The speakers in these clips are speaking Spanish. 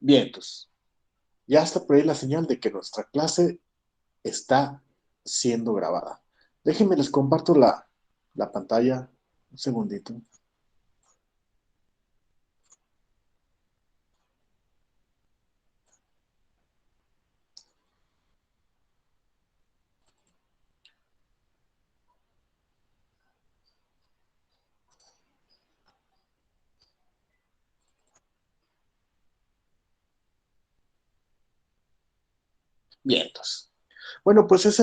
Bien, entonces, ya está por ahí la señal de que nuestra clase está siendo grabada. Déjenme les comparto la pantalla un segundito. Bien, entonces. Bueno, pues ese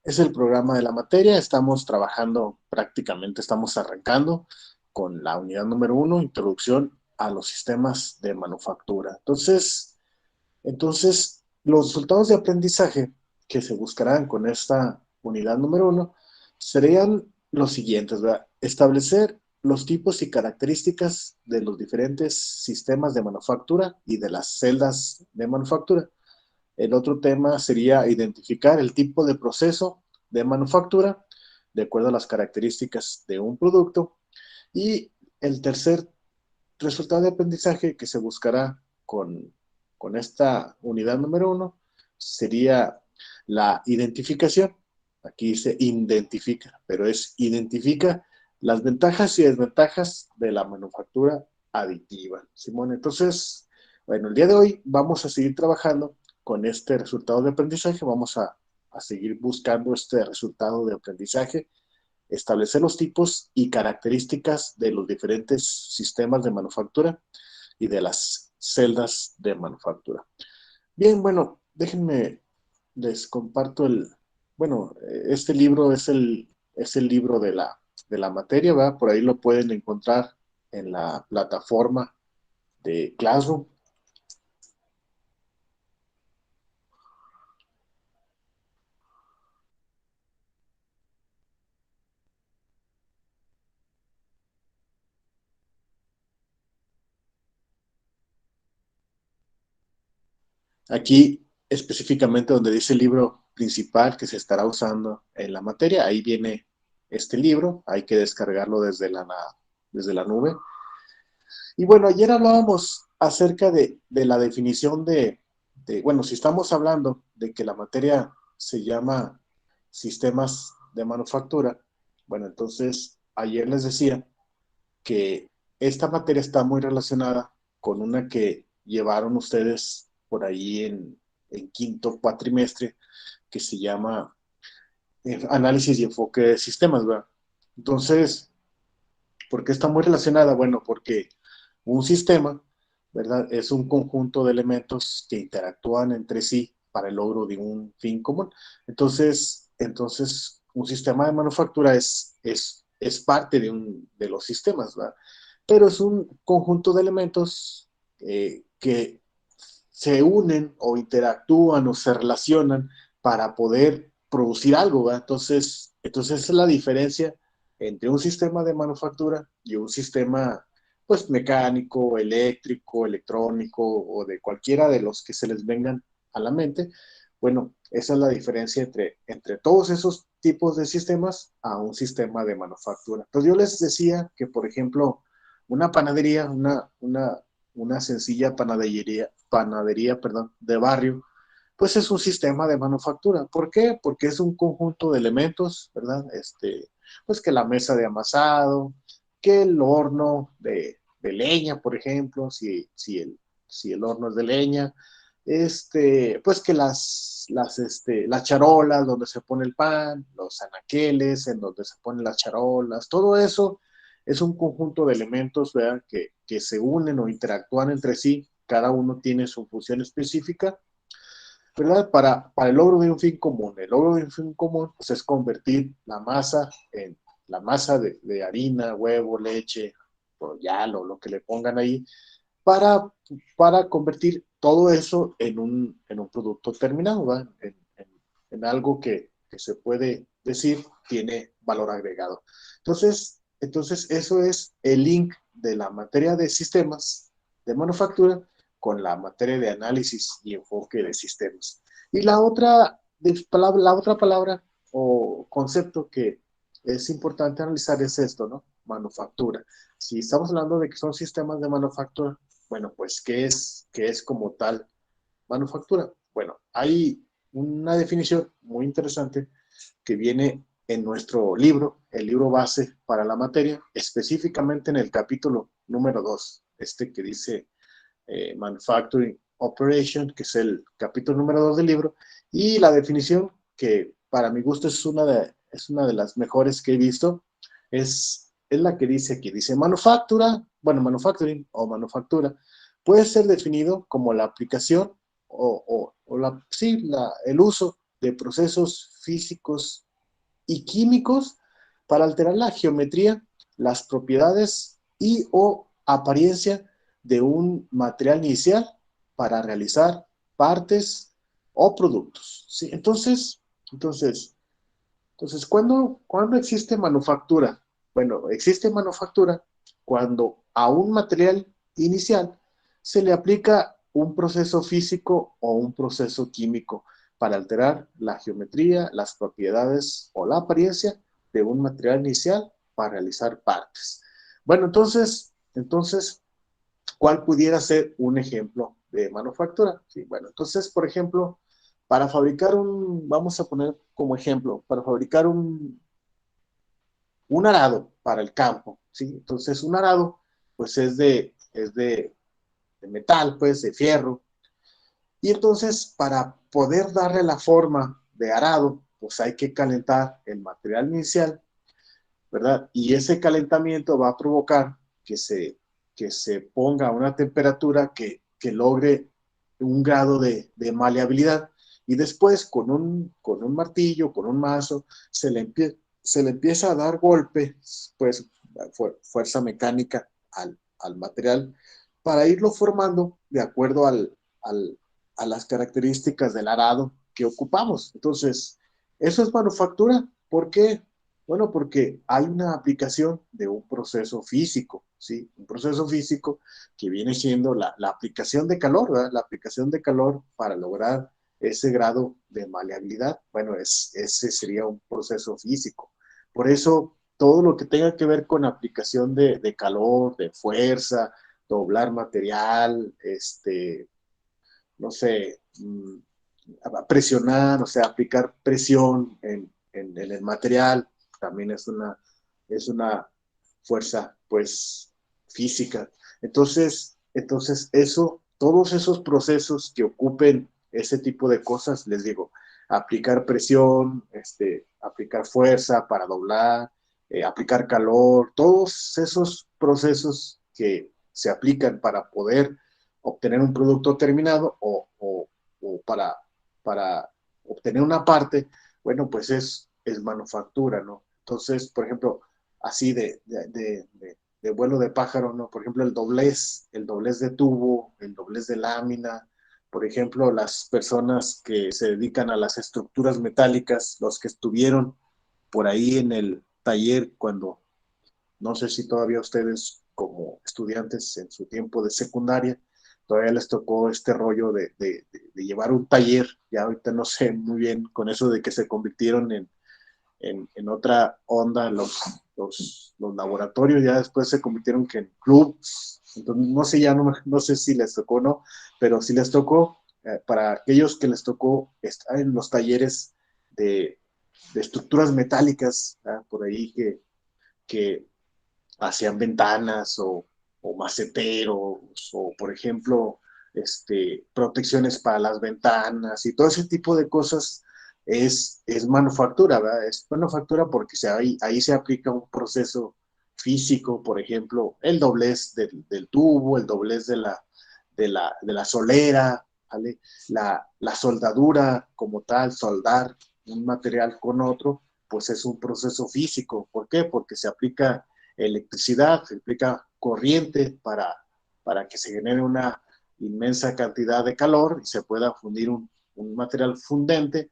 es el programa de la materia. Estamos trabajando prácticamente, estamos arrancando con la unidad número uno, introducción a los sistemas de manufactura. Entonces, los resultados de aprendizaje que se buscarán con esta unidad número uno serían los siguientes, ¿verdad? Establecer los tipos y características de los diferentes sistemas de manufactura y de las celdas de manufactura. El otro tema sería identificar el tipo de proceso de manufactura de acuerdo a las características de un producto. Y el tercer resultado de aprendizaje que se buscará con esta unidad número uno sería la identificación. Aquí dice identifica, pero es identifica las ventajas y desventajas de la manufactura aditiva. Simón, entonces, bueno, el día de hoy vamos a seguir trabajando con este resultado de aprendizaje, vamos a seguir buscando este resultado de aprendizaje, establecer los tipos y características de los diferentes sistemas de manufactura y de las celdas de manufactura. Bien, bueno, déjenme, les comparto bueno, este libro es el libro de la materia, ¿verdad? Por ahí lo pueden encontrar en la plataforma de Classroom. Aquí específicamente donde dice el libro principal que se estará usando en la materia, ahí viene este libro, hay que descargarlo desde la nube. Y bueno, ayer hablábamos acerca de la definición bueno, si estamos hablando de que la materia se llama sistemas de manufactura, bueno, entonces ayer les decía que esta materia está muy relacionada con una que llevaron ustedes por ahí en quinto cuatrimestre, que se llama análisis y enfoque de sistemas, ¿verdad? Entonces, ¿por qué está muy relacionada? Bueno, porque un sistema, ¿verdad? Es un conjunto de elementos que interactúan entre sí para el logro de un fin común. Entonces un sistema de manufactura es parte de los sistemas, ¿verdad? Pero es un conjunto de elementos que se unen o interactúan o se relacionan para poder producir algo, ¿verdad? Entonces esa es la diferencia entre un sistema de manufactura y un sistema pues mecánico, eléctrico, electrónico o de cualquiera de los que se les vengan a la mente. Bueno, esa es la diferencia entre todos esos tipos de sistemas a un sistema de manufactura. Entonces yo les decía que, por ejemplo, una panadería, una sencilla panadería, perdón, de barrio, pues es un sistema de manufactura. ¿Por qué? Porque es un conjunto de elementos, ¿verdad? Pues que la mesa de amasado, que el horno de leña, por ejemplo, si el horno es de leña, pues que las charolas donde se pone el pan, los anaqueles en donde se ponen las charolas, todo eso es un conjunto de elementos, ¿verdad? Que se unen o interactúan entre sí, cada uno tiene su función específica, ¿verdad? Para el logro de un fin común. El logro de un fin común pues, es convertir la masa en la masa de harina, huevo, leche, o ya lo que le pongan ahí, para, para convertir todo eso en un producto terminado, ¿verdad? En algo que se puede decir tiene valor agregado. Entonces, eso es el link de la materia de sistemas de manufactura con la materia de análisis y enfoque de sistemas. Y la otra palabra o concepto que es importante analizar es esto, ¿no? Manufactura. Si estamos hablando de que son sistemas de manufactura, bueno, pues, qué es como tal manufactura? Bueno, hay una definición muy interesante que viene en nuestro libro, el libro base para la materia, específicamente en el capítulo número 2, este que dice Manufacturing Operation, que es el capítulo número 2 del libro, y la definición que para mi gusto es una de las mejores que he visto, es la que dice aquí, dice manufactura, bueno, manufacturing o manufactura, puede ser definido como la aplicación sí, el uso de procesos físicos y químicos para alterar la geometría, las propiedades y o apariencia de un material inicial para realizar partes o productos. ¿Sí? Entonces, ¿cuándo existe manufactura? Bueno, existe manufactura cuando a un material inicial se le aplica un proceso físico o un proceso químico para alterar la geometría, las propiedades o la apariencia de un material inicial para realizar partes. Bueno, entonces, ¿cuál pudiera ser un ejemplo de manufactura? Sí, bueno, entonces, por ejemplo, para fabricar vamos a poner como ejemplo, para fabricar un arado para el campo, ¿sí? Entonces, un arado, pues de metal, pues, de fierro. Y entonces, para poder darle la forma de arado, pues hay que calentar el material inicial, ¿verdad? Y ese calentamiento va a provocar que se ponga a una temperatura que logre un grado de maleabilidad. Y después, con un martillo, con un mazo, se le empieza a dar golpes, pues, fuerza mecánica al material para irlo formando de acuerdo al, a las características del arado que ocupamos. Entonces, eso es manufactura. ¿Por qué? Bueno, porque hay una aplicación de un proceso físico, ¿sí? Un proceso físico que viene siendo la aplicación de calor, ¿verdad? La aplicación de calor para lograr ese grado de maleabilidad. Bueno, ese sería un proceso físico. Por eso, todo lo que tenga que ver con aplicación de calor, de fuerza, doblar material, no sé, presionar, o sea, aplicar presión en el material, también es una fuerza, pues, física. Entonces todos esos procesos que ocupen ese tipo de cosas, les digo, aplicar presión, aplicar fuerza para doblar, aplicar calor, todos esos procesos que se aplican para poder obtener un producto terminado o para obtener una parte, bueno, pues es manufactura, ¿no? Entonces, por ejemplo, así de vuelo de pájaro, ¿no? Por ejemplo, el doblez de tubo, el doblez de lámina, por ejemplo, las personas que se dedican a las estructuras metálicas, los que estuvieron por ahí en el taller cuando, no sé si todavía ustedes como estudiantes en su tiempo de secundaria, todavía les tocó este rollo de llevar un taller, ya ahorita no sé muy bien con eso de que se convirtieron en otra onda los laboratorios, ya después se convirtieron que en clubs, entonces no sé ya, no sé si les tocó o no, pero si les tocó, para aquellos que les tocó estar en los talleres de estructuras metálicas, por ahí que hacían ventanas o maceteros o, por ejemplo, protecciones para las ventanas y todo ese tipo de cosas es manufactura, ¿verdad? Es manufactura porque ahí se aplica un proceso físico, por ejemplo, el doblez del tubo, el doblez de la solera, ¿vale? La soldadura como tal, soldar un material con otro, pues es un proceso físico. ¿Por qué? Porque se aplica electricidad, se aplica corriente para que se genere una inmensa cantidad de calor y se pueda fundir un material fundente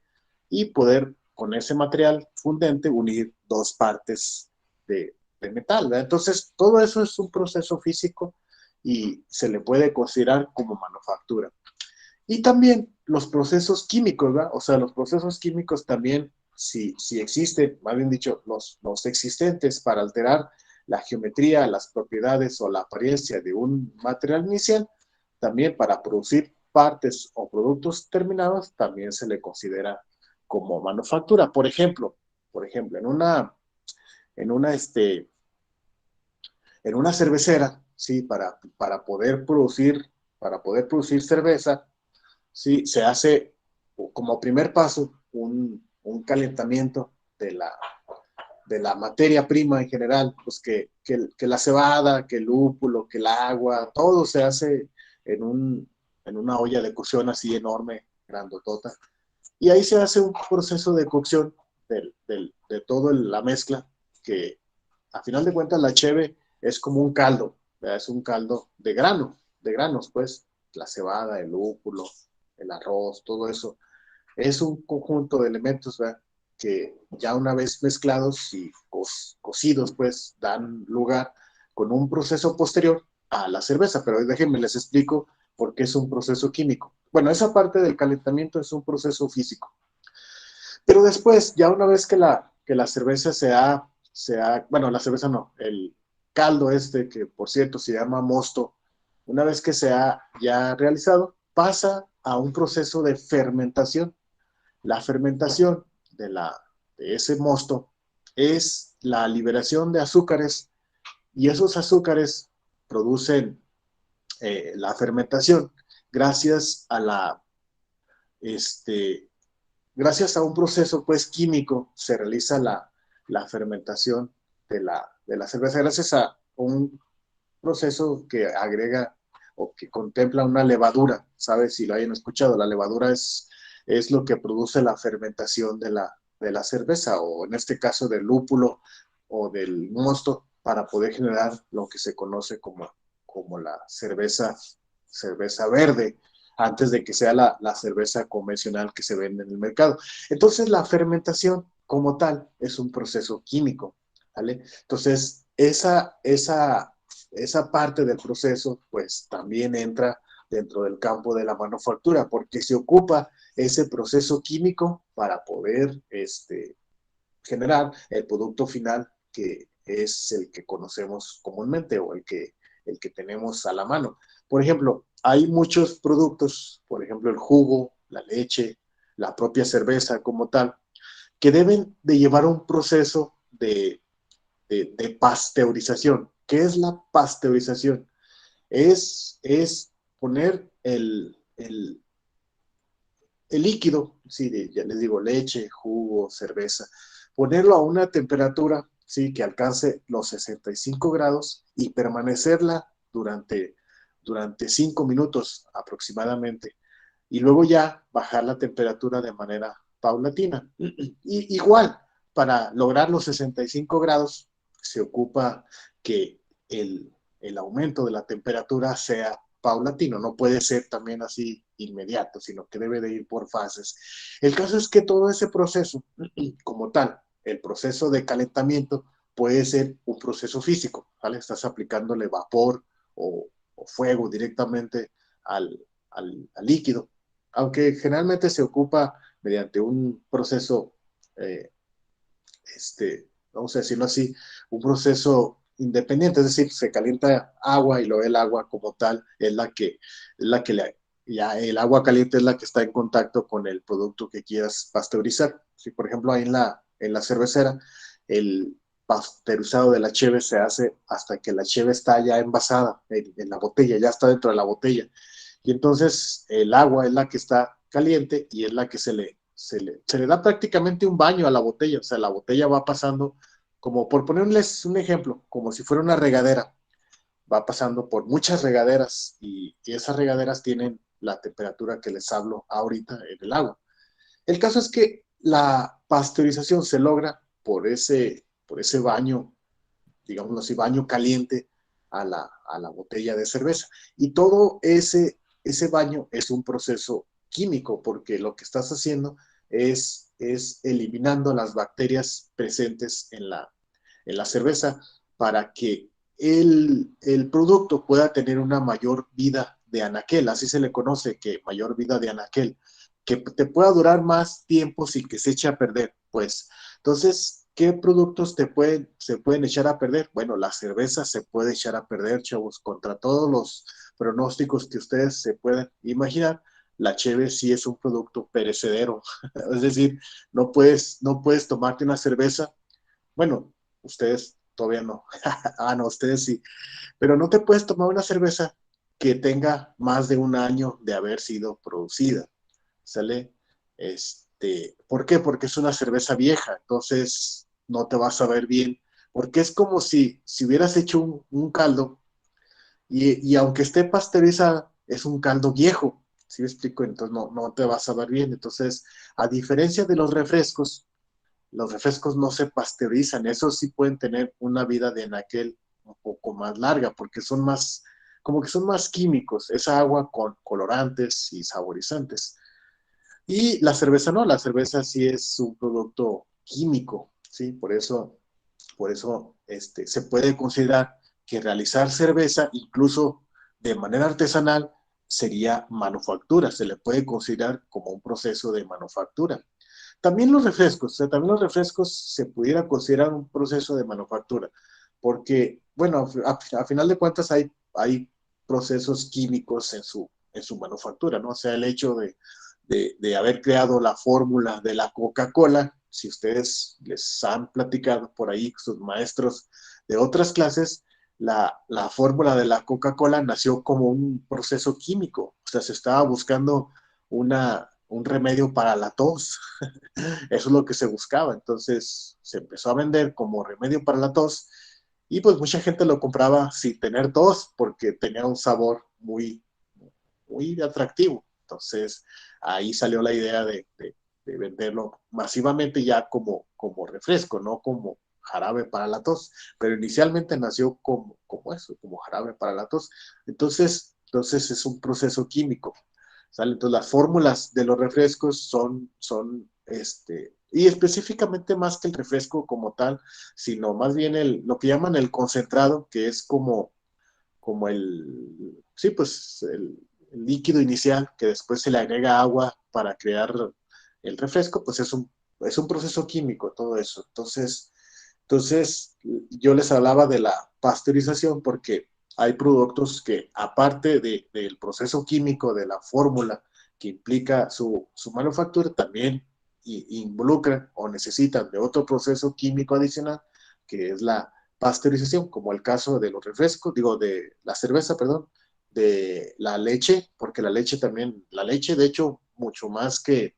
y poder con ese material fundente unir dos partes de metal, ¿verdad? Entonces, todo eso es un proceso físico y se le puede considerar como manufactura. Y también los procesos químicos, ¿verdad? O sea, los procesos químicos también, si existen, más bien dicho, los existentes para alterar la geometría, las propiedades o la apariencia de un material inicial, también para producir partes o productos terminados, también se le considera como manufactura. En una, en una cervecera, ¿sí? Para poder producir cerveza, ¿sí? Se hace como primer paso un calentamiento de la materia prima en general, pues que la cebada, que el lúpulo, que el agua, todo se hace en, en una olla de cocción así enorme, grandotota. Y ahí se hace un proceso de cocción de toda la mezcla, que a final de cuentas la cheve es como un caldo, ¿verdad? Es un caldo de granos, pues, la cebada, el lúpulo, el arroz, todo eso. Es un conjunto de elementos, ¿verdad? Que ya una vez mezclados y cocidos, pues, dan lugar con un proceso posterior a la cerveza. Pero déjenme les explico por qué es un proceso químico. Bueno, esa parte del calentamiento es un proceso físico. Pero después, ya una vez que la cerveza bueno, la cerveza no, el caldo este, que por cierto se llama mosto, una vez que se ha ya realizado, pasa a un proceso de fermentación. La fermentación de ese mosto es la liberación de azúcares, y esos azúcares producen la fermentación gracias a este, gracias a un proceso pues químico se realiza la fermentación de la cerveza, gracias a un proceso que agrega o que contempla una levadura. ¿Sabes? Si lo hayan escuchado, la levadura es lo que produce la fermentación de la cerveza, o en este caso del lúpulo o del mosto, para poder generar lo que se conoce como la cerveza verde, antes de que sea la cerveza convencional que se vende en el mercado. Entonces, la fermentación como tal es un proceso químico, ¿vale? Entonces, esa parte del proceso, pues también entra dentro del campo de la manufactura, porque se ocupa ese proceso químico para poder generar el producto final, que es el que conocemos comúnmente, o el que tenemos a la mano. Por ejemplo, hay muchos productos, por ejemplo, el jugo, la leche, la propia cerveza como tal, que deben de llevar un proceso de pasteurización. ¿Qué es la pasteurización? Es poner el líquido, sí, ya les digo, leche, jugo, cerveza, ponerlo a una temperatura, sí, que alcance los 65 grados, y permanecerla durante 5 minutos aproximadamente. Y luego ya bajar la temperatura de manera paulatina. Y igual, para lograr los 65 grados, se ocupa que el aumento de la temperatura sea paulatino, no puede ser también así inmediato, sino que debe de ir por fases. El caso es que todo ese proceso, como tal, el proceso de calentamiento, puede ser un proceso físico, ¿vale? Estás aplicándole vapor o fuego directamente al líquido, aunque generalmente se ocupa mediante un proceso, eh, vamos a decirlo así, un proceso independiente, es decir, se calienta agua y luego el agua como tal ya el agua caliente es la que está en contacto con el producto que quieras pasteurizar. Si por ejemplo ahí en la cervecera, el pasteurizado de la cheve se hace hasta que la cheve está ya envasada en la botella, ya está dentro de la botella. Y entonces el agua es la que está caliente y es la que se le da prácticamente un baño a la botella. O sea, la botella va pasando, como por ponerles un ejemplo, como si fuera una regadera, va pasando por muchas regaderas, y esas regaderas tienen la temperatura que les hablo ahorita en el agua. El caso es que la pasteurización se logra por ese baño, digámoslo así, baño caliente a la botella de cerveza. Y todo ese baño es un proceso químico, porque lo que estás haciendo es eliminando las bacterias presentes en la cerveza, para que el producto pueda tener una mayor vida de anaquel, así se le conoce, que mayor vida de anaquel, que te pueda durar más tiempo sin que se eche a perder, pues. Entonces, ¿Qué productos se pueden echar a perder? Bueno, la cerveza se puede echar a perder, chavos, contra todos los pronósticos que ustedes se pueden imaginar. La cheve sí es un producto perecedero, es decir, no puedes tomarte una cerveza. Bueno, ustedes todavía no. Ah, no, ustedes sí. Pero no te puedes tomar una cerveza que tenga más de un año de haber sido producida. ¿Sale? ¿Por qué? Porque es una cerveza vieja, entonces no te vas a ver bien. Porque es como si hubieras hecho un caldo y aunque esté pasteurizada, es un caldo viejo. ¿Sí me explico? Entonces no te vas a ver bien. Entonces, a diferencia de los refrescos no se pasteurizan. Esos sí pueden tener una vida de anaquel un poco más larga porque son más, como que son más químicos. Es agua con colorantes y saborizantes. Y la cerveza no, la cerveza sí es un producto químico, ¿sí? Por eso se puede considerar que realizar cerveza, incluso de manera artesanal, sería manufactura, se le puede considerar como un proceso de manufactura. También los refrescos, o sea, también los refrescos se pudiera considerar un proceso de manufactura, porque, bueno, a final de cuentas hay procesos químicos en su manufactura, ¿no? O sea, el hecho de haber creado la fórmula de la Coca-Cola, si ustedes les han platicado por ahí sus maestros de otras clases, la fórmula de la Coca-Cola nació como un proceso químico, o sea, se estaba buscando un remedio para la tos. Eso es lo que se buscaba. Entonces se empezó a vender como remedio para la tos y pues mucha gente lo compraba sin tener tos porque tenía un sabor muy atractivo. Entonces ahí salió la idea de venderlo masivamente ya como refresco, no como jarabe para la tos, pero inicialmente nació como eso, como jarabe para la tos. Entonces es un proceso químico. ¿Sale? Entonces las fórmulas de los refrescos y específicamente más que el refresco como tal, sino más bien lo que llaman el concentrado, que es como sí, pues el líquido inicial, que después se le agrega agua para crear el refresco, pues es un proceso químico todo eso. Entonces, yo les hablaba de la pasteurización porque hay productos que, aparte del proceso químico de la fórmula que implica su manufactura, también involucran o necesitan de otro proceso químico adicional, que es la pasteurización, como el caso de los refrescos, digo, de la cerveza, perdón, de la leche, porque la leche, de hecho, mucho más que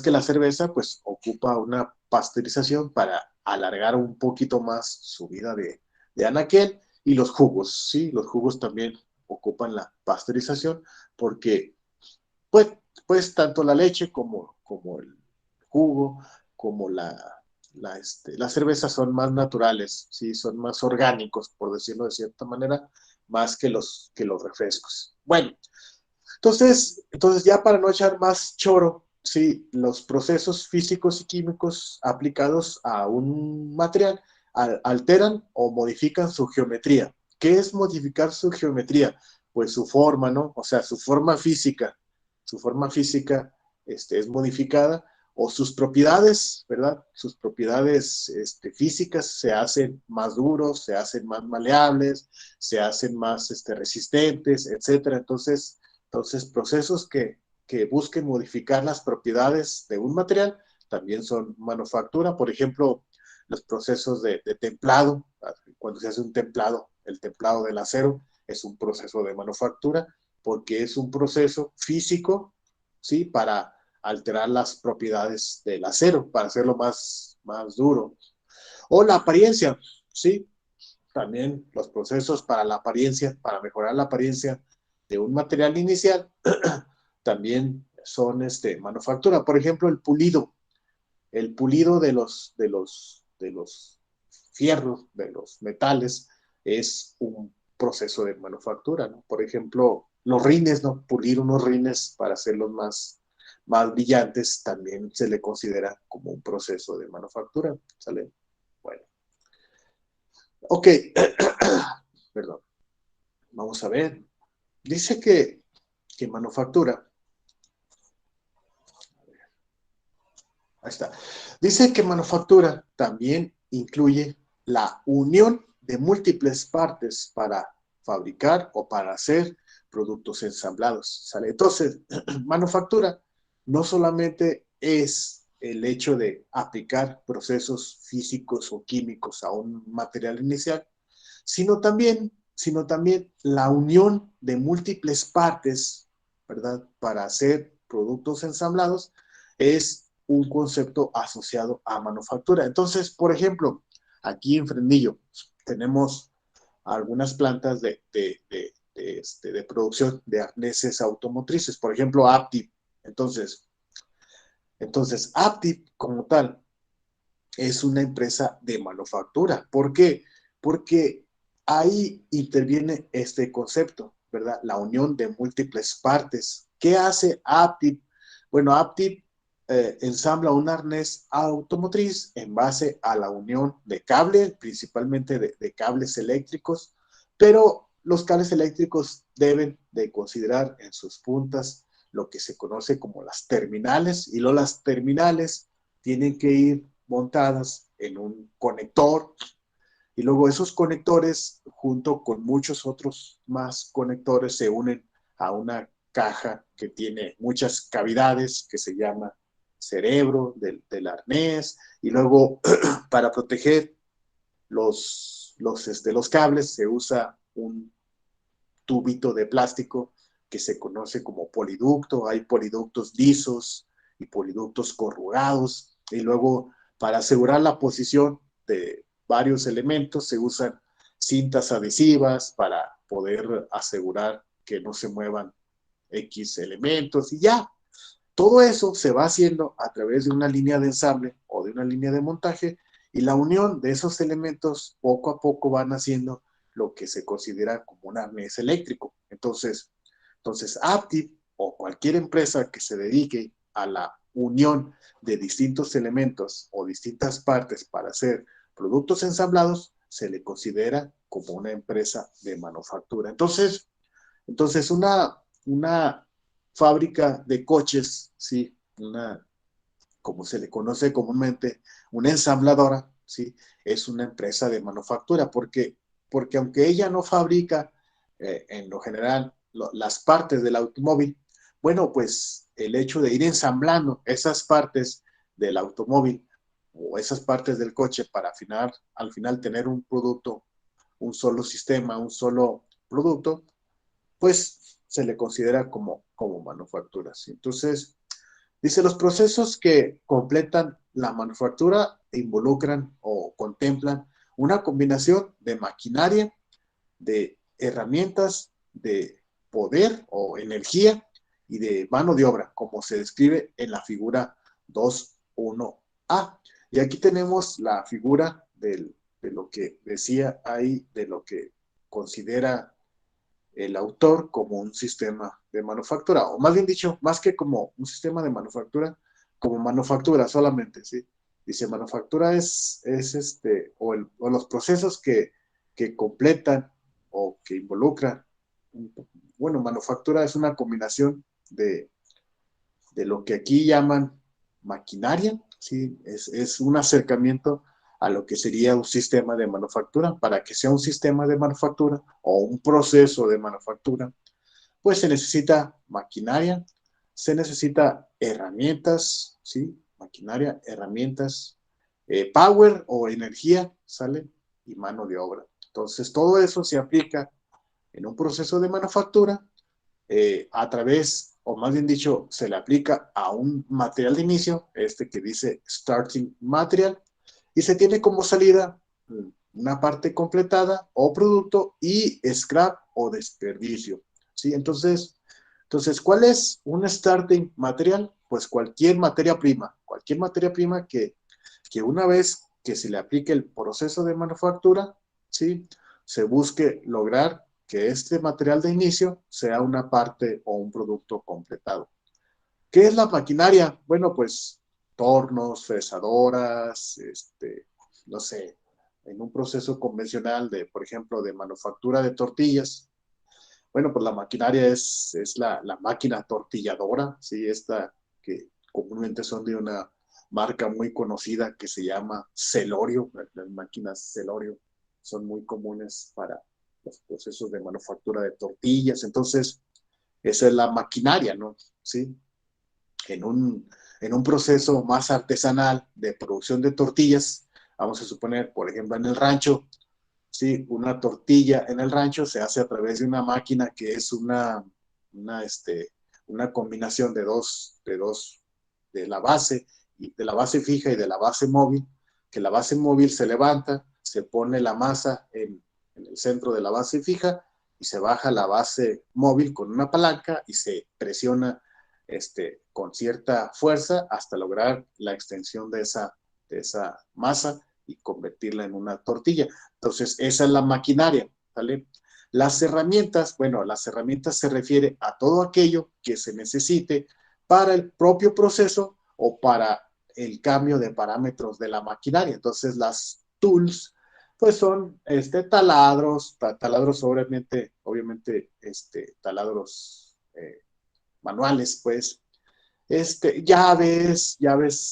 la cerveza, pues ocupa una pasteurización para alargar un poquito más su vida de anaquel. Y los jugos, ¿sí? Los jugos también ocupan la pasteurización porque, pues, pues tanto la leche como el jugo, como la cerveza son más naturales, ¿sí? Son más orgánicos, por decirlo de cierta manera, más que los refrescos. Bueno, entonces ya para no echar más choro, sí, los procesos físicos y químicos aplicados a un material alteran o modifican su geometría. ¿Qué es modificar su geometría? Pues su forma, ¿no? O sea, su forma física es modificada o sus propiedades, ¿verdad? Sus propiedades físicas se hacen más duros, se hacen más maleables, se hacen más resistentes, etcétera. Entonces, procesos que busquen modificar las propiedades de un material también son manufactura. Por ejemplo, los procesos de templado, cuando se hace un templado, el templado del acero es un proceso de manufactura porque es un proceso físico, ¿sí? Para alterar las propiedades del acero, para hacerlo más duro. O la apariencia, ¿sí? También los procesos para la apariencia, para mejorar la apariencia de un material inicial, también son manufactura. Por ejemplo, el pulido de los fierros, de los metales, es un proceso de manufactura, ¿no? Por ejemplo, los rines, ¿no? Pulir unos rines para hacerlos más brillantes también se le considera como un proceso de manufactura, ¿sale? Bueno, ok, perdón, vamos a ver. Dice que manufactura, Ahí está. Dice que manufactura también incluye la unión de múltiples partes para fabricar o para hacer productos ensamblados. ¿Sale? Entonces, manufactura no solamente es el hecho de aplicar procesos físicos o químicos a un material inicial, sino también la unión de múltiples partes, ¿verdad? Para hacer productos ensamblados es un concepto asociado a manufactura. Entonces, por ejemplo, aquí en Fresnillo tenemos algunas plantas de producción de arneses automotrices, por ejemplo, Aptiv. Entonces, Aptiv como tal es una empresa de manufactura. ¿Por qué? Porque ahí interviene este concepto, ¿verdad? La unión de múltiples partes. ¿Qué hace Aptiv? Bueno, Aptiv ensambla un arnés automotriz en base a la unión de cable, principalmente de cables eléctricos, pero los cables eléctricos deben de considerar en sus puntas lo que se conoce como las terminales, y las terminales tienen que ir montadas en un conector, y luego esos conectores junto con muchos otros más conectores se unen a una caja que tiene muchas cavidades que se llama cerebro arnés, y luego para proteger los cables se usa un tubito de plástico que se conoce como poliducto. Hay poliductos lisos y poliductos corrugados, y luego para asegurar la posición de varios elementos se usan cintas adhesivas para poder asegurar que no se muevan X elementos, y ya. Todo eso se va haciendo a través de una línea de ensamble o de una línea de montaje, y la unión de esos elementos poco a poco van haciendo lo que se considera como un arnés eléctrico. Entonces Aptiv o cualquier empresa que se dedique a la unión de distintos elementos o distintas partes para hacer productos ensamblados se le considera como una empresa de manufactura. Entonces una fábrica de coches, ¿sí? Como se le conoce comúnmente, una ensambladora, ¿sí? Es una empresa de manufactura, porque aunque ella no fabrica en lo general las partes del automóvil, bueno, pues el hecho de ir ensamblando esas partes del automóvil o esas partes del coche para al final tener un producto, un solo sistema, un solo producto, pues se le considera como manufactura, ¿sí? Entonces, dice, los procesos que completan la manufactura involucran o contemplan una combinación de maquinaria, de herramientas, de poder o energía y de mano de obra, como se describe en la figura 2.1a. Y aquí tenemos la figura de lo que decía ahí, de lo que considera el autor como un sistema de manufactura, o más bien dicho, más que como un sistema de manufactura, como manufactura solamente, ¿sí? Dice, manufactura o los procesos que completan o que involucran, bueno, manufactura es una combinación de lo que aquí llaman maquinaria, ¿sí? Es un acercamiento a lo que sería un sistema de manufactura. Para que sea un sistema de manufactura o un proceso de manufactura, pues se necesita maquinaria, se necesita herramientas, ¿sí? Maquinaria, herramientas, power o energía, ¿sale? Y mano de obra. Entonces, todo eso se aplica en un proceso de manufactura a través, o más bien dicho, se le aplica a un material de inicio, este que dice starting material, y se tiene como salida una parte completada o producto y scrap o desperdicio, ¿sí? Entonces, ¿cuál es un starting material? Pues cualquier materia prima que una vez que se le aplique el proceso de manufactura, ¿sí? Se busque lograr que este material de inicio sea una parte o un producto completado. ¿Qué es la maquinaria? Bueno, pues tornos, fresadoras, no sé, en un proceso convencional por ejemplo, de manufactura de tortillas. Bueno, pues la maquinaria es la máquina tortilladora, ¿sí? Esta que comúnmente son marca muy conocida que se llama Celorio. Las máquinas Celorio son muy comunes para los procesos de manufactura de tortillas. Entonces, esa es la maquinaria, ¿no? ¿Sí? En un proceso más artesanal de producción de tortillas, vamos a suponer, por ejemplo, en el rancho, ¿sí? Una tortilla en el rancho se hace a través de una máquina que es una, este, una combinación de la base, y de la base fija y de la base móvil, que la base móvil se levanta, se pone la masa en el centro de la base fija y se baja la base móvil con una palanca y se presiona con cierta fuerza hasta lograr la extensión de esa masa y convertirla en una tortilla. Entonces, esa es la maquinaria, ¿vale? Las herramientas, bueno, las herramientas se refiere a todo aquello que se necesite para el propio proceso o para el cambio de parámetros de la maquinaria. Entonces, las tools, pues son taladros, obviamente, taladros manuales, pues, llaves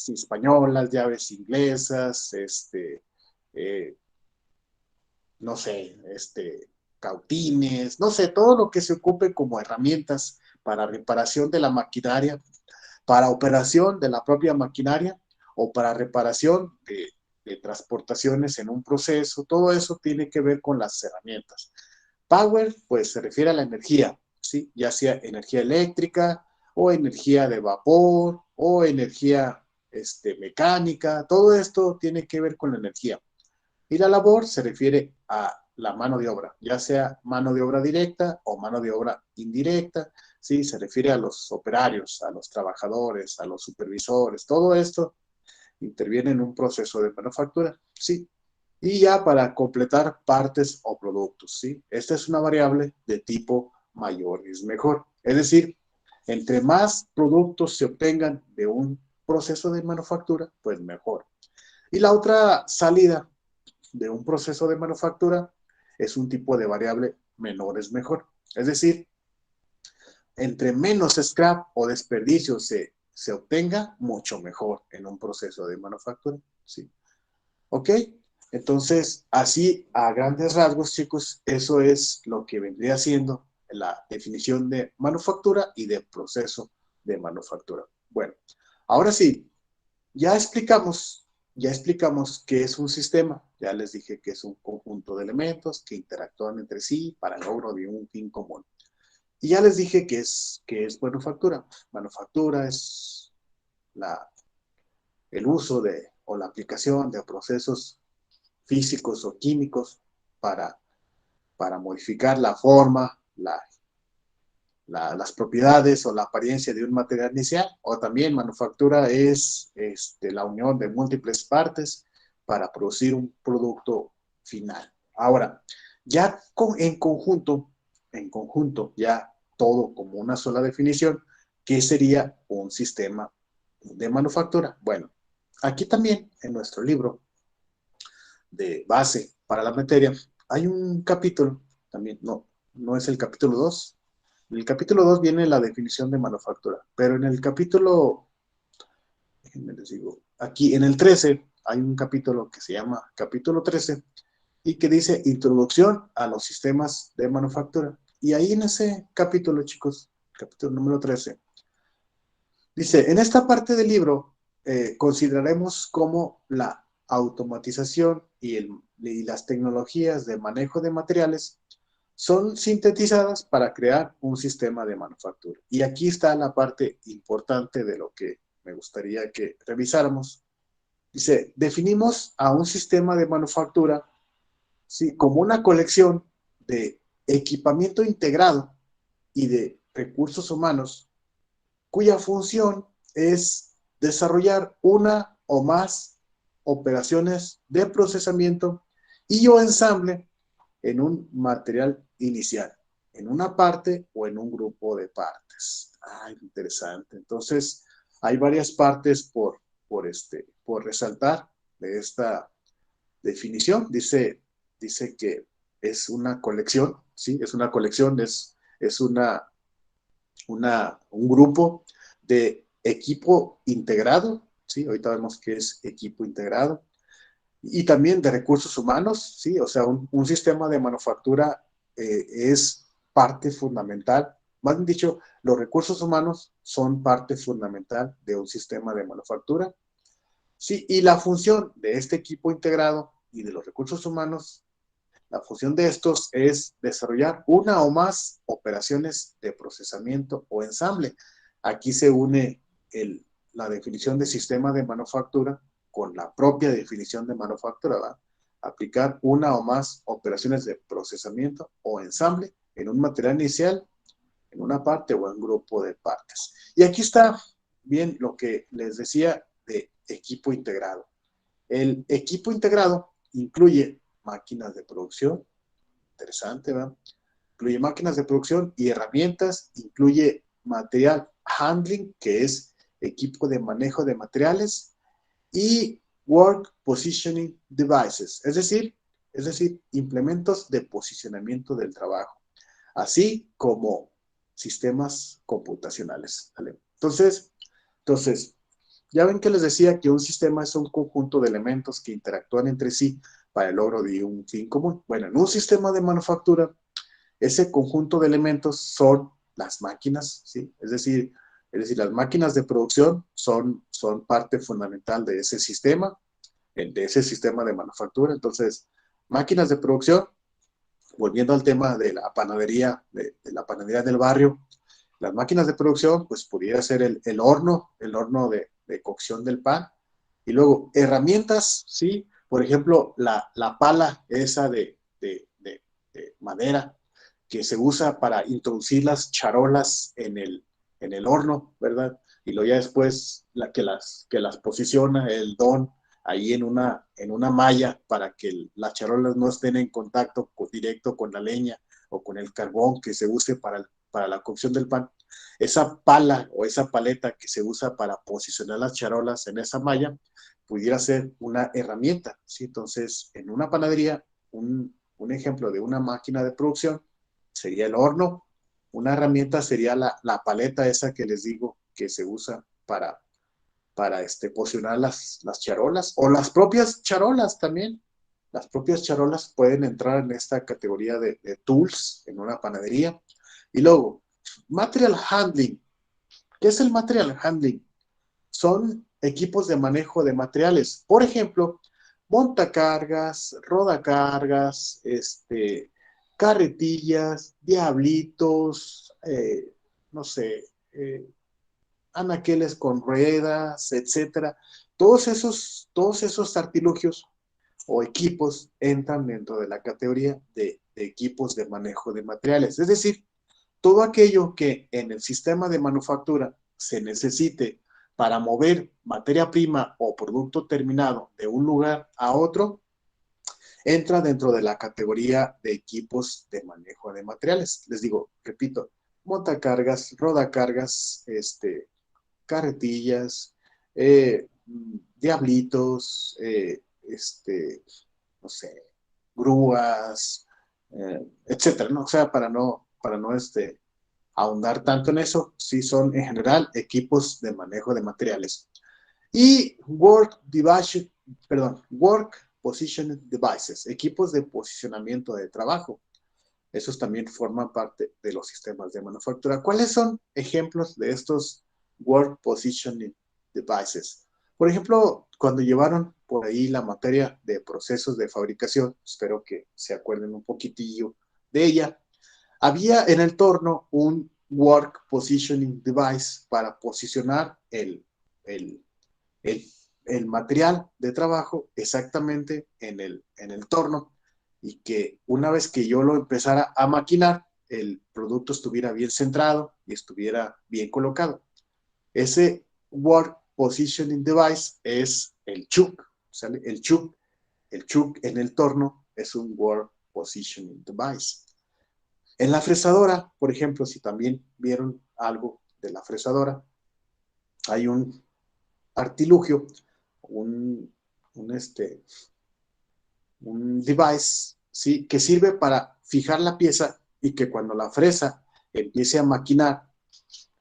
españolas, llaves inglesas, eh, no sé, cautines, no sé, todo lo que se ocupe como herramientas para reparación de la maquinaria, para operación de la propia maquinaria o para reparación de transportaciones en un proceso, todo eso tiene que ver con las herramientas. Power, pues se refiere a la energía, ¿sí? Ya sea energía eléctrica o energía de vapor o energía mecánica, todo esto tiene que ver con la energía. Y la labor se refiere a la mano de obra, ya sea mano de obra directa o mano de obra indirecta, ¿sí? Se refiere a los operarios, a los trabajadores, a los supervisores, todo esto interviene en un proceso de manufactura, ¿sí? Y ya para completar partes o productos, ¿sí? Esta es una variable de tipo mayor es mejor. Es decir, entre más productos se obtengan de un proceso de manufactura, pues mejor. Y la otra salida de un proceso de manufactura es un tipo de variable menor es mejor. Es decir, entre menos scrap o desperdicio se obtenga, mucho mejor en un proceso de manufactura. ¿Sí? ¿Ok? Entonces, así a grandes rasgos, chicos, eso es lo que vendría siendo la definición de manufactura y de proceso de manufactura. Bueno, ahora sí, ya explicamos, ya explicamos qué es un sistema, ya les dije que es un conjunto de elementos que interactúan entre sí para el logro de un fin común. Y ya les dije qué es manufactura. Manufactura es el uso o la aplicación de procesos físicos o químicos para, para modificar la forma, las propiedades o la apariencia de un material inicial, o también manufactura es la unión de múltiples partes para producir un producto final. Ahora, ya en conjunto, ya todo como una sola definición, ¿qué sería un sistema de manufactura? Bueno, aquí también en nuestro libro de base para la materia hay un capítulo, también no es el capítulo 2. En el capítulo 2 viene la definición de manufactura, pero en el capítulo, déjenme les digo, aquí en el 13 hay un capítulo que se llama capítulo 13 y que dice introducción a los sistemas de manufactura. Y ahí en ese capítulo, chicos, capítulo número 13, dice, en esta parte del libro consideraremos cómo la automatización y las tecnologías de manejo de materiales son sintetizadas para crear un sistema de manufactura. Y aquí está la parte importante de lo que me gustaría que revisáramos. Dice, definimos a un sistema de manufactura, ¿sí?, como una colección de equipamiento integrado y de recursos humanos cuya función es desarrollar una o más operaciones de procesamiento y o ensamble en un material inicial, en una parte o en un grupo de partes. Ay, interesante. Entonces, hay varias partes por resaltar de esta definición. Dice que es una colección, ¿sí? Es una colección, es un grupo de equipo integrado, ¿sí? Ahorita vemos que es equipo integrado. Y también de recursos humanos, ¿sí? O sea, un sistema de manufactura es parte fundamental. Más bien dicho, los recursos humanos son parte fundamental de un sistema de manufactura. Sí, y la función de este equipo integrado y de los recursos humanos, la función de estos es desarrollar una o más operaciones de procesamiento o ensamble. Aquí se une la definición de sistema de manufactura con la propia definición de manufactura, ¿va? Aplicar una o más operaciones de procesamiento o ensamble en un material inicial, en una parte o en un grupo de partes. Y aquí está bien lo que les decía de equipo integrado. El equipo integrado incluye máquinas de producción, interesante, ¿verdad? Incluye máquinas de producción y herramientas, incluye material handling, que es equipo de manejo de materiales, y work positioning devices, es decir, implementos de posicionamiento del trabajo, así como sistemas computacionales, ¿vale? Entonces, ya ven que les decía que un sistema es un conjunto de elementos que interactúan entre sí para el logro de un fin común. Bueno, en un sistema de manufactura, ese conjunto de elementos son las máquinas, ¿sí? Es decir, las máquinas de producción son parte fundamental de ese sistema de manufactura. Entonces, máquinas de producción, volviendo al tema de la panadería, de la panadería del barrio, las máquinas de producción, pues pudiera ser el horno de cocción del pan. Y luego, herramientas, ¿sí? Por ejemplo, la pala esa de madera que se usa para introducir las charolas en el horno, ¿verdad? Y luego ya después que las posiciona el don ahí en una malla para que las charolas no estén en contacto directo con la leña o con el carbón que se use para la cocción del pan. Esa pala o esa paleta que se usa para posicionar las charolas en esa malla pudiera ser una herramienta, ¿sí? Entonces, en una panadería, un ejemplo de una máquina de producción sería el horno. Una herramienta sería la paleta esa que les digo que se usa para posicionar las charolas, o las propias charolas también. Las propias charolas pueden entrar en esta categoría de tools en una panadería. Y luego, material handling. ¿Qué es el material handling? Son equipos de manejo de materiales. Por ejemplo, montacargas, rodacargas, carretillas, diablitos, no sé, anaqueles con ruedas, etcétera. Todos esos artilugios o equipos entran dentro de la categoría de equipos de manejo de materiales. Es decir, todo aquello que en el sistema de manufactura se necesite para mover materia prima o producto terminado de un lugar a otro, entra dentro de la categoría de equipos de manejo de materiales. Les digo, repito, montacargas, rodacargas, carretillas, diablitos, no sé, grúas, etcétera, ¿no? O sea, para no ahondar tanto en eso, sí son en general equipos de manejo de materiales. Y work position devices, equipos de posicionamiento de trabajo. Esos también forman parte de los sistemas de manufactura. ¿Cuáles son ejemplos de estos work positioning devices? Por ejemplo, cuando llevaron por ahí la materia de procesos de fabricación, espero que se acuerden un poquitillo de ella, había en el torno un work positioning device para posicionar el, el, el material de trabajo exactamente en el torno, y que una vez que yo lo empezara a maquinar, el producto estuviera bien centrado y estuviera bien colocado. Ese Work Positioning Device es el chuck, ¿sale? El chuck en el torno es un Work Positioning Device. En la fresadora, por ejemplo, si también vieron algo de la fresadora, hay un artilugio, un, un, un device, ¿sí? Que sirve para fijar la pieza y que cuando la fresa empiece a maquinar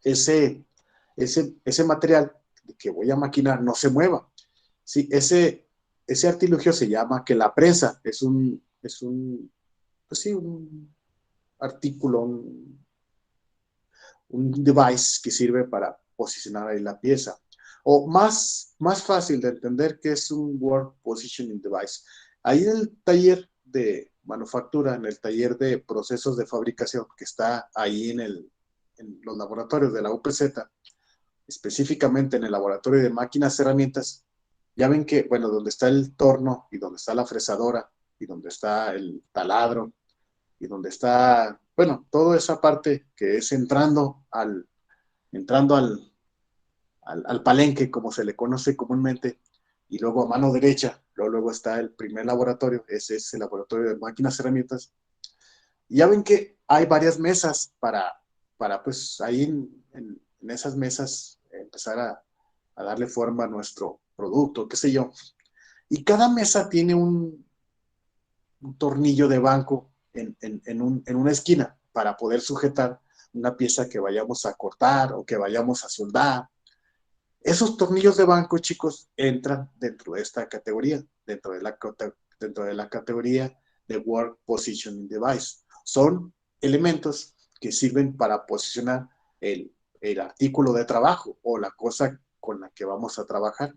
ese material, que voy a maquinar no se mueva. Sí, ese artilugio se llama que la prensa pues sí, un artículo, un device que sirve para posicionar ahí la pieza. O más fácil de entender que es un Work Positioning Device. Ahí en el taller de manufactura, en el taller de procesos de fabricación que está ahí en los laboratorios de la UPZ, específicamente en el laboratorio de máquinas y herramientas, ya ven que, bueno, donde está el torno y donde está la fresadora y donde está el taladro y donde está, bueno, toda esa parte que es entrando al palenque, como se le conoce comúnmente, y luego a mano derecha, luego está el primer laboratorio, ese es el laboratorio de máquinas y herramientas. Y ya ven que hay varias mesas para pues ahí en esas mesas empezar a darle forma a nuestro producto, qué sé yo. Y cada mesa tiene un tornillo de banco en una esquina para poder sujetar una pieza que vayamos a cortar o que vayamos a soldar. Esos tornillos de banco, chicos, entran dentro de esta categoría, dentro de la categoría de Work Positioning Device. Son elementos que sirven para posicionar el artículo de trabajo o la cosa con la que vamos a trabajar.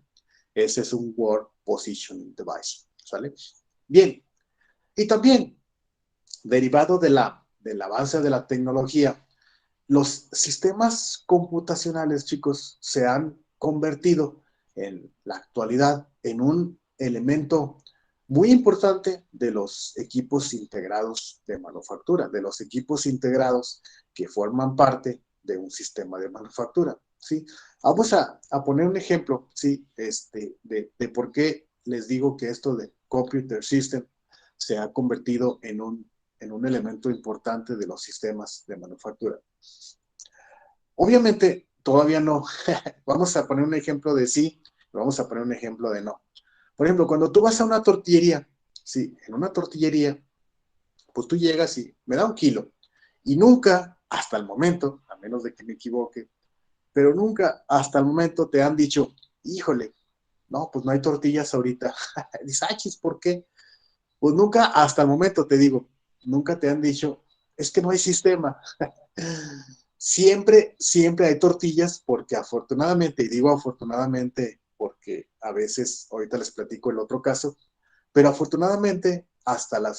Ese es un Work Positioning Device, ¿sale? Bien, y también, derivado del avance de la tecnología, los sistemas computacionales, chicos, se han convertido en la actualidad en un elemento muy importante de los equipos integrados de manufactura, de los equipos integrados que forman parte de un sistema de manufactura, ¿sí? Vamos a poner un ejemplo, ¿sí? De por qué les digo que esto de Computer System se ha convertido en un elemento importante de los sistemas de manufactura. Obviamente, todavía no. Vamos a poner un ejemplo de sí, vamos a poner un ejemplo de no. Por ejemplo, cuando tú vas a una tortillería, sí, en una tortillería, pues tú llegas y me da 1 kilo. Y nunca, hasta el momento, a menos de que me equivoque, pero nunca hasta el momento te han dicho, híjole, no, pues no hay tortillas ahorita. Dices, ah, chis, ¿por qué? Pues nunca, hasta el momento te digo, nunca te han dicho, es que no hay sistema. Siempre hay tortillas porque afortunadamente, y digo afortunadamente porque a veces, ahorita les platico el otro caso, pero afortunadamente hasta la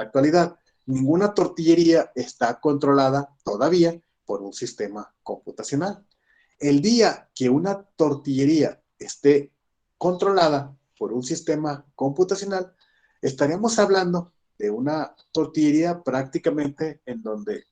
actualidad, ninguna tortillería está controlada todavía por un sistema computacional. El día que una tortillería esté controlada por un sistema computacional, estaríamos hablando de una tortillería prácticamente en donde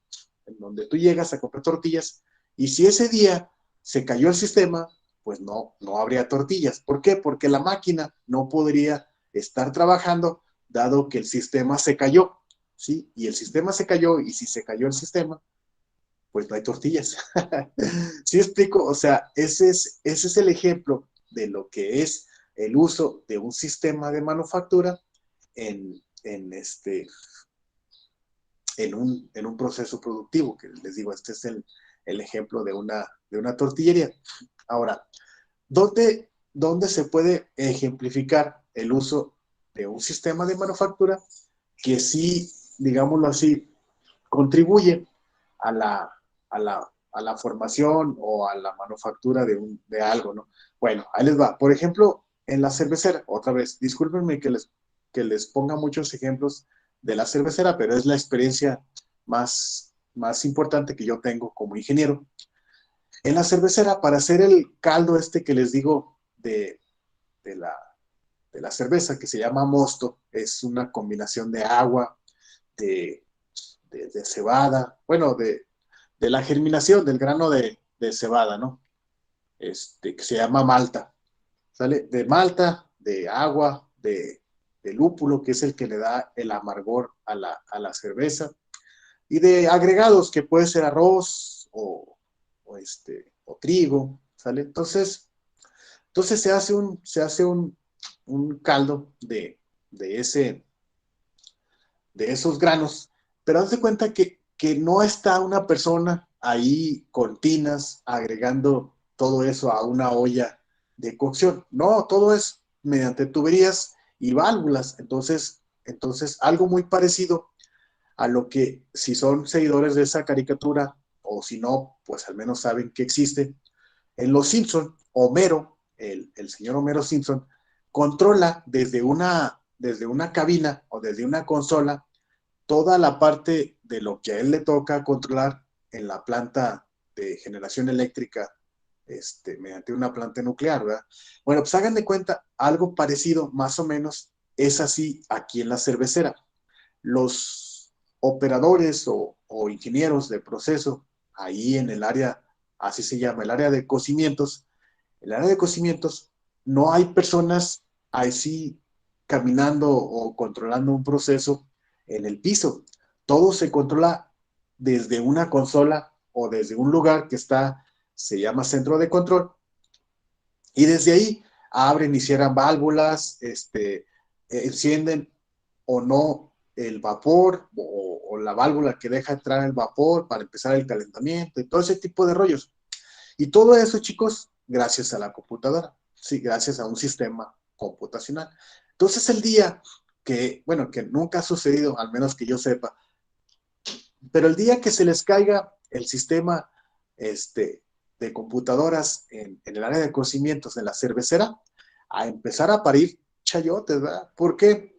tú llegas a comprar tortillas y si ese día se cayó el sistema, pues no habría tortillas. ¿Por qué? Porque la máquina no podría estar trabajando dado que el sistema se cayó, ¿sí? Y el sistema se cayó y si se cayó el sistema, pues no hay tortillas. ¿Sí explico? O sea, ese es el ejemplo de lo que es el uso de un sistema de manufactura en en un proceso productivo, que les digo, este es el ejemplo de una tortillería. Ahora, ¿dónde se puede ejemplificar el uso de un sistema de manufactura que sí, digámoslo así, contribuye a a la formación o a la manufactura de algo, ¿no? Bueno, ahí les va. Por ejemplo, en la cervecera, otra vez, discúlpenme que les ponga muchos ejemplos de la cervecera, pero es la experiencia más importante que yo tengo como ingeniero. En la cervecera, para hacer el caldo este que les digo de la, de la cerveza, que se llama mosto, es una combinación de agua, de, de cebada, bueno, de la germinación del grano de cebada, ¿no? Que se llama malta, ¿sale? De malta, de agua, de lúpulo, que es el que le da el amargor a la cerveza, y de agregados, que puede ser arroz o trigo, ¿sale? Entonces se hace un caldo de, ese, de esos granos, pero haz de cuenta que no está una persona ahí con tinas agregando todo eso a una olla de cocción. No, todo es mediante tuberías y válvulas. Entonces algo muy parecido a lo que, si son seguidores de esa caricatura, o si no, pues al menos saben que existe. En Los Simpson, Homero, el señor Homero Simpson, controla desde una cabina o desde una consola toda la parte de lo que a él le toca controlar en la planta de generación eléctrica, mediante una planta nuclear, ¿verdad? Bueno, pues hagan de cuenta, algo parecido, más o menos, es así aquí en la cervecera. Los operadores o ingenieros de proceso, ahí en el área, así se llama, el área de cocimientos, no hay personas así caminando o controlando un proceso en el piso. Todo se controla desde una consola o desde un lugar que se llama centro de control, y desde ahí abren y cierran válvulas, encienden o no el vapor o la válvula que deja entrar el vapor para empezar el calentamiento y todo ese tipo de rollos. Y todo eso, chicos, gracias a la computadora, sí, gracias a un sistema computacional. Entonces el día bueno, que nunca ha sucedido, al menos que yo sepa, pero el día que se les caiga el sistema de computadoras en el área de conocimientos de la cervecera, a empezar a parir chayotes, ¿verdad? ¿Por qué?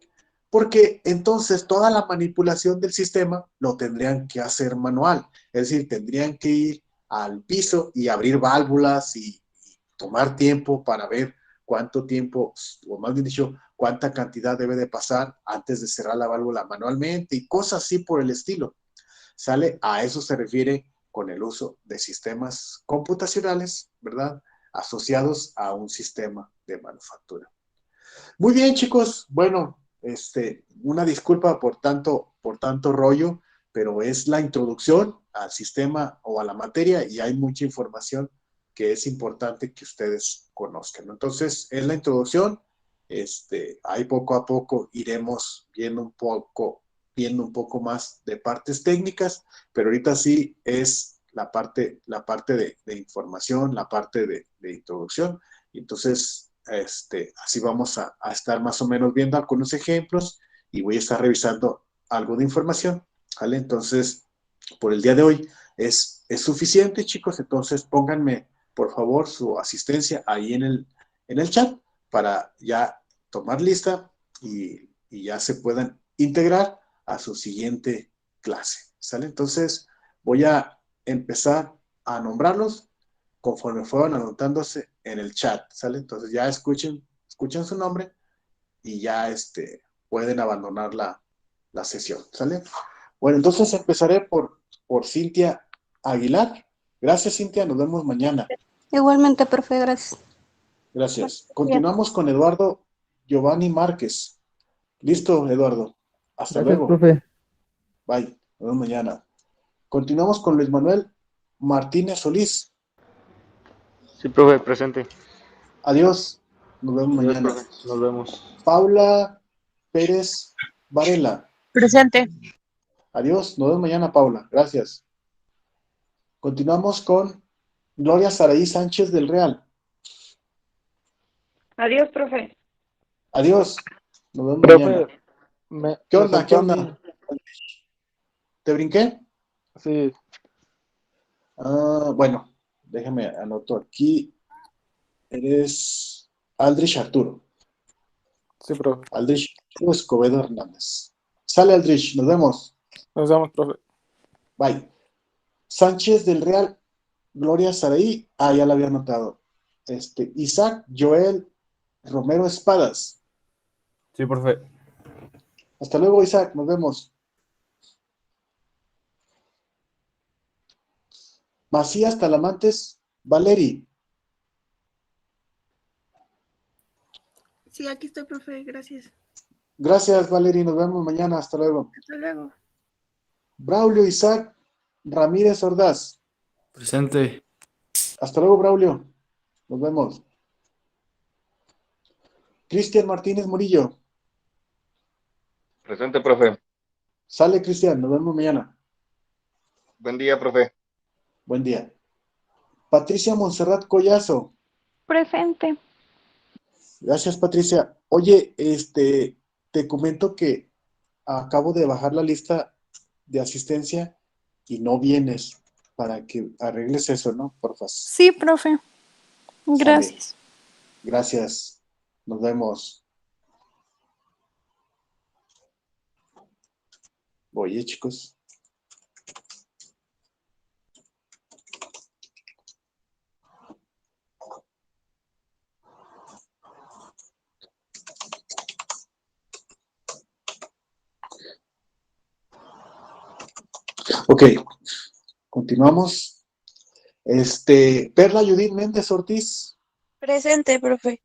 Porque entonces toda la manipulación del sistema lo tendrían que hacer manual, es decir, tendrían que ir al piso y abrir válvulas y tomar tiempo para ver cuánto tiempo, o más bien dicho, cuánta cantidad debe de pasar antes de cerrar la válvula manualmente y cosas así por el estilo. ¿Sale? A eso se refiere con el uso de sistemas computacionales, ¿verdad? Asociados a un sistema de manufactura. Muy bien, chicos. Bueno, una disculpa por tanto rollo, pero es la introducción al sistema o a la materia y hay mucha información que es importante que ustedes conozcan. Entonces, es la introducción. Ahí poco a poco iremos viendo un poco más de partes técnicas, pero ahorita sí es la parte de información, la parte de introducción. Entonces, así vamos a estar más o menos viendo algunos ejemplos y voy a estar revisando algo de información, ¿vale? Entonces, por el día de hoy es suficiente, chicos. Entonces, pónganme, por favor, su asistencia ahí en el chat para ya tomar lista y ya se puedan integrar a su siguiente clase, ¿sale? Entonces, voy a empezar a nombrarlos conforme fueron anotándose en el chat, ¿sale? Entonces ya escuchen su nombre y ya pueden abandonar la sesión, ¿sale? Bueno, entonces empezaré por Cintia Aguilar. Gracias, Cintia, nos vemos mañana. Igualmente, profe, gracias. Gracias. Bien. Continuamos con Eduardo Giovanni Márquez. Listo, Eduardo. Hasta Gracias, luego. profe. Bye. Nos vemos mañana. Continuamos con Luis Manuel Martínez Solís. Sí, profe, presente. Adiós. Nos vemos Adiós, mañana. profe. Nos vemos. Paula Pérez Varela. Presente. Adiós. Nos vemos mañana, Paula. Gracias. Continuamos con Gloria Saraí Sánchez del Real. Adiós, profe. Adiós. Nos vemos mañana. Profe, me, ¿Qué me onda? ¿Qué faltó a mí. onda? ¿Te brinqué? Sí, Bueno, déjame anoto aquí. Eres Aldrich Arturo. sí, profe. Aldrich Arturo Escobedo Hernández. Sale, Aldrich. Nos vemos. Nos vemos, profe. Bye. Sánchez del Real, Gloria Saraí. Ya la había anotado. Isaac Joel Romero Espadas. Sí, profe. Hasta luego, Isaac. Nos vemos. Macías Talamantes Valeri. Sí, aquí estoy, profe, gracias. Gracias, Valeri. Nos vemos mañana. Hasta luego. Hasta luego. Braulio Isaac Ramírez Ordaz. Presente. Hasta luego, Braulio. Nos vemos. Cristian Martínez Murillo. Presente, profe. Sale, Cristian. Nos vemos mañana. Buen día, profe. Buen día. Patricia Montserrat Collazo. Presente. Gracias, Patricia. Oye, te comento que acabo de bajar la lista de asistencia y no vienes para que arregles eso, ¿no? Porfa. Sí, profe. Gracias. Gracias. Nos vemos. Oye, chicos. Ok, continuamos. Perla Judith Méndez Ortiz. Presente, profe.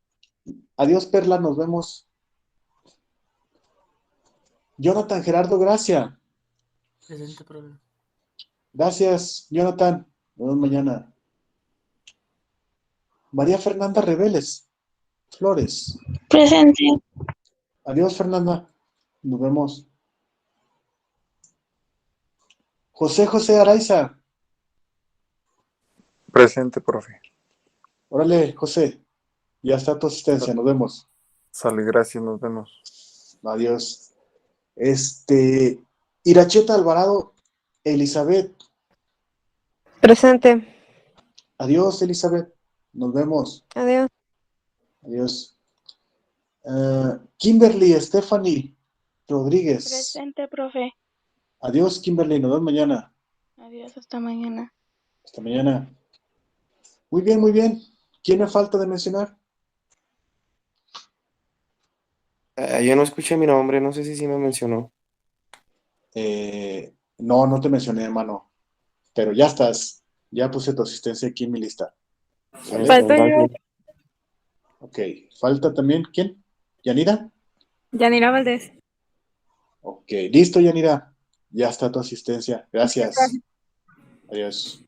Adiós, Perla, nos vemos. Jonathan Gerardo Gracia. Presente, profe. Gracias, Jonathan. Nos vemos mañana. María Fernanda Reveles Flores. Presente. Adiós, Fernanda. Nos vemos. José Araiza. Presente, profe. Órale, José. Ya está tu asistencia. Nos vemos. Sale, gracias, nos vemos. Adiós. Iracheta Alvarado Elizabeth. Presente. Adiós, Elizabeth. Nos vemos. Adiós. Adiós. Kimberly Stephanie Rodríguez. Presente, profe. Adiós, Kimberly. Nos vemos mañana. Adiós, hasta mañana. Hasta mañana. Muy bien, muy bien. ¿Quién me falta de mencionar? Yo no escuché mi nombre, no sé si sí me mencionó. No te mencioné, hermano. Pero ya estás. Ya puse tu asistencia aquí en mi lista. ¿Sale? Falto yo. Ok. ¿Falta también quién? ¿Yanira? Yanira Valdés. Ok. Listo, Yanira. Ya está tu asistencia. Gracias. Gracias. Adiós.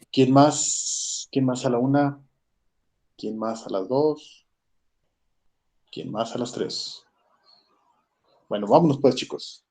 ¿Quién más? ¿Quién más a la 1? ¿Quién más a las 2? ¿Quién más a las 3? Bueno, vámonos pues, chicos.